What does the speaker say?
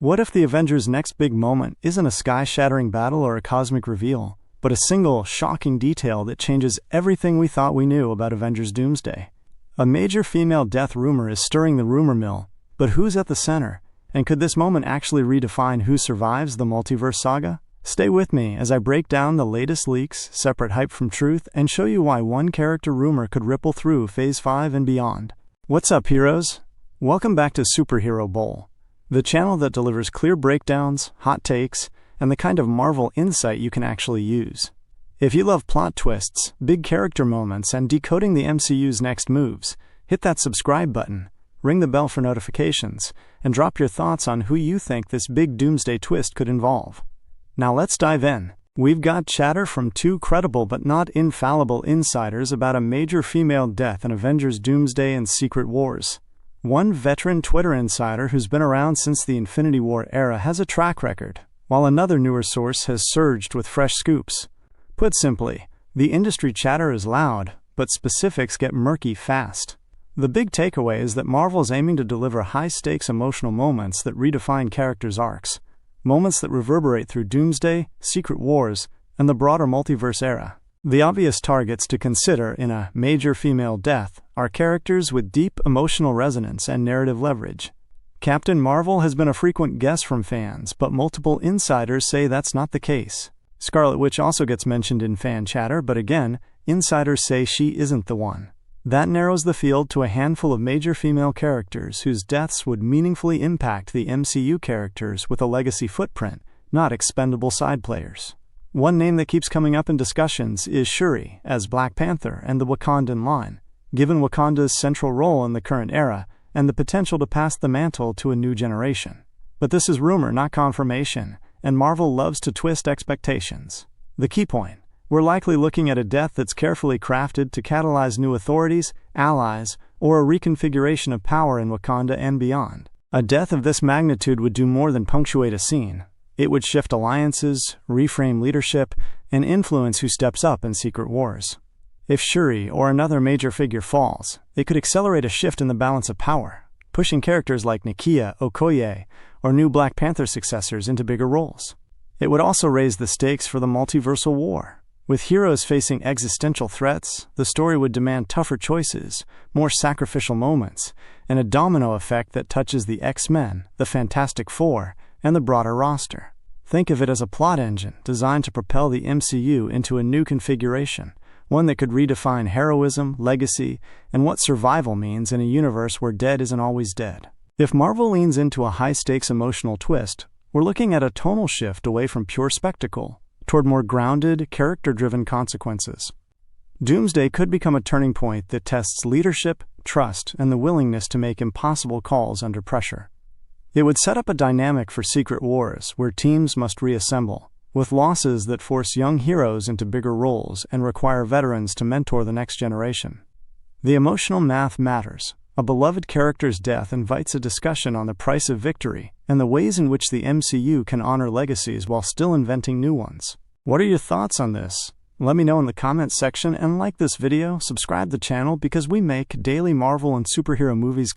What if the Avengers' next big moment isn't a sky-shattering battle or a cosmic reveal, but a single, shocking detail that changes everything we thought we knew about Avengers Doomsday? A major female death rumor is stirring the rumor mill, but who's at the center? And could this moment actually redefine who survives the multiverse saga? Stay with me as I break down the latest leaks, separate hype from truth, and show you why one character rumor could ripple through Phase 5 and beyond. What's up, heroes? Welcome back to Superhero Bowl, the channel that delivers clear breakdowns, hot takes, and the kind of Marvel insight you can actually use. If you love plot twists, big character moments, and decoding the MCU's next moves, hit that subscribe button, ring the bell for notifications, and drop your thoughts on who you think this big Doomsday twist could involve. Now let's dive in. We've got chatter from two credible but not infallible insiders about a major female death in Avengers Doomsday and Secret Wars. One veteran Twitter insider who's been around since the Infinity War era has a track record, while another newer source has surged with fresh scoops. Put simply, the industry chatter is loud, but specifics get murky fast. The big takeaway is that Marvel is aiming to deliver high-stakes emotional moments that redefine characters' arcs, moments that reverberate through Doomsday, Secret Wars, and the broader multiverse era. The obvious targets to consider in a major female death are characters with deep emotional resonance and narrative leverage. Captain Marvel has been a frequent guest from fans, but multiple insiders say that's not the case. Scarlet Witch also gets mentioned in fan chatter, but again, insiders say she isn't the one. That narrows the field to a handful of major female characters whose deaths would meaningfully impact the MCU characters with a legacy footprint, not expendable side players. One name that keeps coming up in discussions is Shuri as Black Panther and the Wakandan line, given Wakanda's central role in the current era and the potential to pass the mantle to a new generation. But this is rumor, not confirmation, and Marvel loves to twist expectations. The key point: we're likely looking at a death that's carefully crafted to catalyze new authorities, allies, or a reconfiguration of power in Wakanda and beyond. A death of this magnitude would do more than punctuate a scene. It would shift alliances, reframe leadership, and influence who steps up in Secret Wars. If Shuri or another major figure falls, it could accelerate a shift in the balance of power, pushing characters like Nakia, Okoye, or new Black Panther successors into bigger roles. It would also raise the stakes for the multiversal war. With heroes facing existential threats, the story would demand tougher choices, more sacrificial moments, and a domino effect that touches the X-Men, the Fantastic Four, and the broader roster. Think of it as a plot engine designed to propel the MCU into a new configuration, one that could redefine heroism, legacy, and what survival means in a universe where dead isn't always dead. If Marvel leans into a high-stakes emotional twist, we're looking at a tonal shift away from pure spectacle toward more grounded, character-driven consequences. Doomsday could become a turning point that tests leadership, trust, and the willingness to make impossible calls under pressure. It would set up a dynamic for Secret Wars where teams must reassemble, with losses that force young heroes into bigger roles and require veterans to mentor the next generation. The emotional math matters. A beloved character's death invites a discussion on the price of victory and the ways in which the MCU can honor legacies while still inventing new ones. What are your thoughts on this? Let me know in the comments section, and like this video, subscribe to the channel because we make daily Marvel and superhero movies